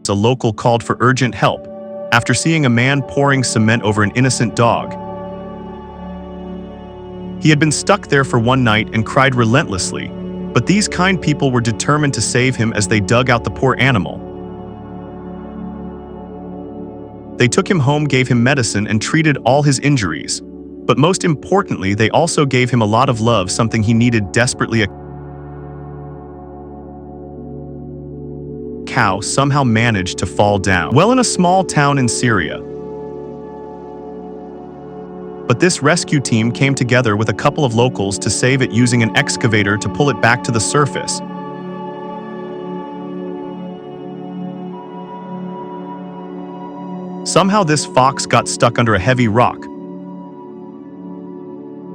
A local called for urgent help after seeing a man pouring cement over an innocent dog. He had been stuck there for one night and cried relentlessly, but these kind people were determined to save him as they dug out the poor animal. They took him home, gave him medicine, and treated all his injuries. But most importantly, they also gave him a lot of love, something he needed desperately. A cow somehow managed to fall down well in a small town in Syria. But this rescue team came together with a couple of locals to save it using an excavator to pull it back to the surface. Somehow this fox got stuck under a heavy rock.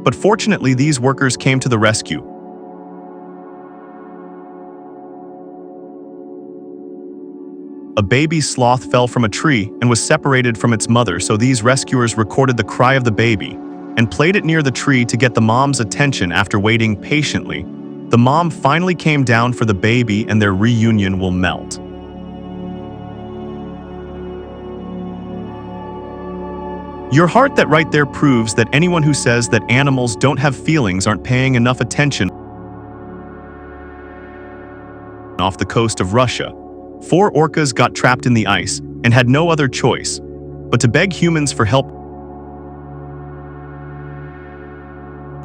But fortunately, these workers came to the rescue. A baby sloth fell from a tree and was separated from its mother, so these rescuers recorded the cry of the baby and played it near the tree to get the mom's attention. After waiting patiently, the mom finally came down for the baby and their reunion will melt. Your heart, that right there proves that anyone who says that animals don't have feelings aren't paying enough attention. Off the coast of Russia, 4 orcas got trapped in the ice and had no other choice but to beg humans for help.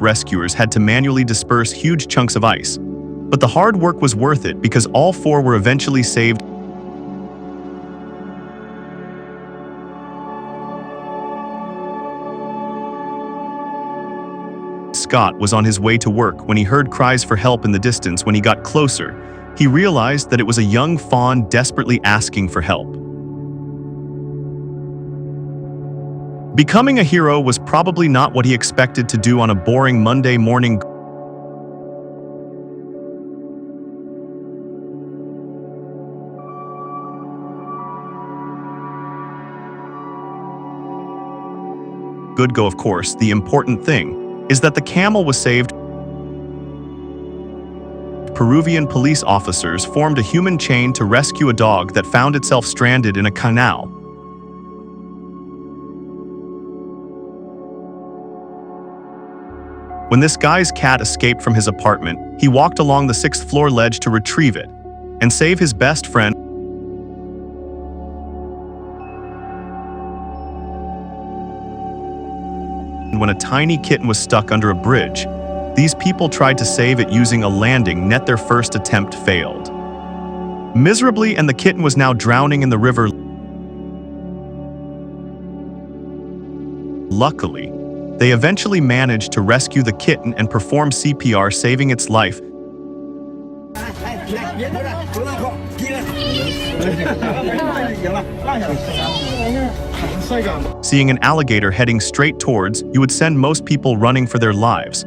Rescuers had to manually disperse huge chunks of ice, but the hard work was worth it because all 4 were eventually saved. Scott was on his way to work when he heard cries for help in the distance. When he got closer, he realized that it was a young fawn desperately asking for help. Becoming a hero was probably not what he expected to do on a boring Monday morning. Good go, of course. The important thing is that the camel was saved. Peruvian police officers formed a human chain to rescue a dog that found itself stranded in a canal. When this guy's cat escaped from his apartment, he walked along the 6th floor ledge to retrieve it and save his best friend. When a tiny kitten was stuck under a bridge, these people tried to save it using a landing net. Their first attempt failed miserably, and the kitten was now drowning in the river. Luckily, they eventually managed to rescue the kitten and perform CPR, saving its life. Seeing an alligator heading straight towards you would send most people running for their lives.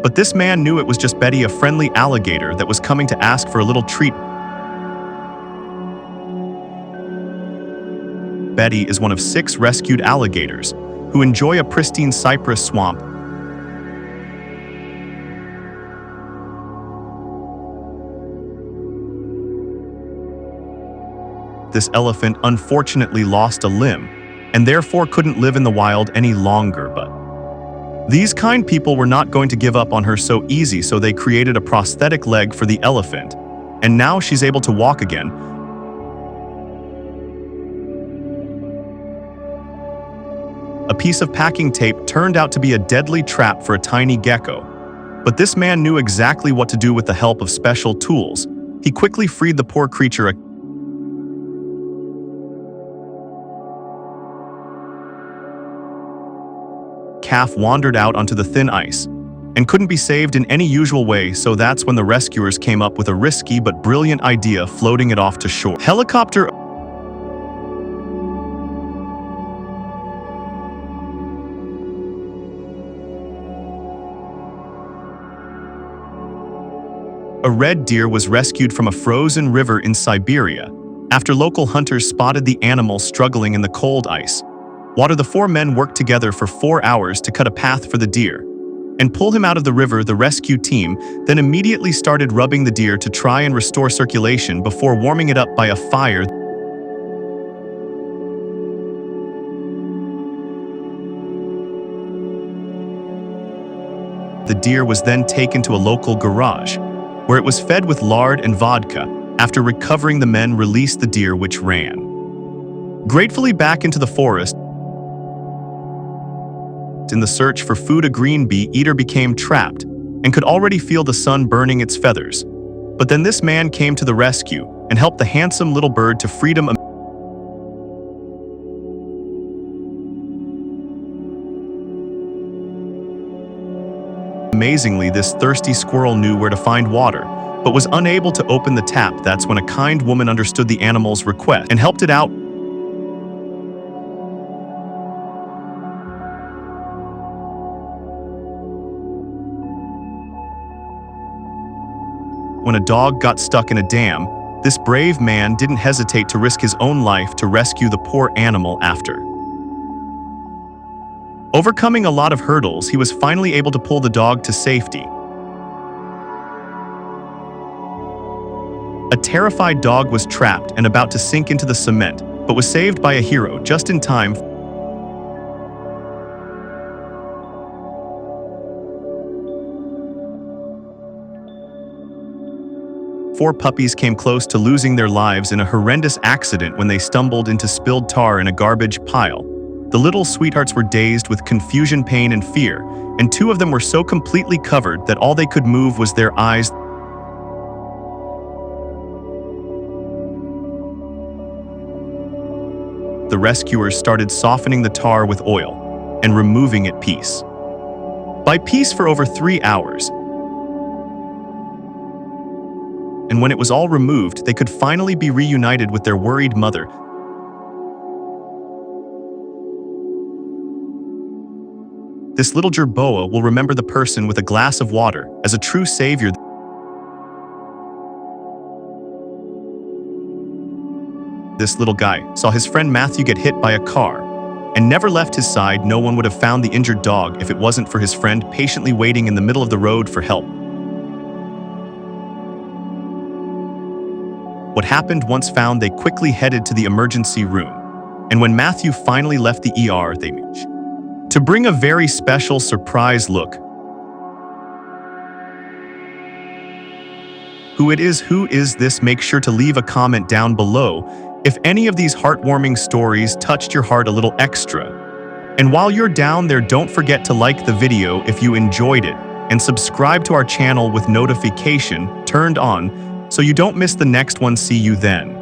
But this man knew it was just Betty, a friendly alligator that was coming to ask for a little treat. Betty is one of 6 rescued alligators who enjoy a pristine cypress swamp. This elephant unfortunately lost a limb and therefore couldn't live in the wild any longer, but these kind people were not going to give up on her so easy, so they created a prosthetic leg for the elephant, and now she's able to walk again. A piece of packing tape turned out to be a deadly trap for a tiny gecko, but this man knew exactly what to do with the help of special tools. He quickly freed the poor creature. Calf wandered out onto the thin ice and couldn't be saved in any usual way, so that's when the rescuers came up with a risky but brilliant idea, floating it off to shore. Helicopter. A red deer was rescued from a frozen river in Siberia after local hunters spotted the animal struggling in the cold ice. The 4 men worked together for 4 hours to cut a path for the deer and pull him out of the river. The rescue team then immediately started rubbing the deer to try and restore circulation before warming it up by a fire. the deer was then taken to a local garage, where it was fed with lard and vodka. After recovering, the men released the deer, which ran gratefully back into the forest. In the search for food, a green bee eater became trapped and could already feel the sun burning its feathers. But then this man came to the rescue and helped the handsome little bird to freedom. Amazingly, this thirsty squirrel knew where to find water, but was unable to open the tap. That's when a kind woman understood the animal's request and helped it out. When a dog got stuck in a dam, this brave man didn't hesitate to risk his own life to rescue the poor animal. After overcoming a lot of hurdles, he was finally able to pull the dog to safety. A terrified dog was trapped and about to sink into the cement, but was saved by a hero just in time. Four puppies came close to losing their lives in a horrendous accident when they stumbled into spilled tar in a garbage pile. The little sweethearts were dazed with confusion, pain, and fear, and two of them were so completely covered that all they could move was their eyes. The rescuers started softening the tar with oil and removing it piece by piece for over 3 hours. And when it was all removed, they could finally be reunited with their worried mother. This little jerboa will remember the person with a glass of water as a true savior. This little guy saw his friend Matthew get hit by a car and never left his side. No one would have found the injured dog if it wasn't for his friend patiently waiting in the middle of the road for help. What happened once found, they quickly headed to the emergency room. And when Matthew finally left the ER, they managed to bring a very special surprise look. Who is this? Make sure to leave a comment down below if any of these heartwarming stories touched your heart a little extra. And while you're down there, don't forget to like the video if you enjoyed it and subscribe to our channel with notification turned on so you don't miss the next one. See you then.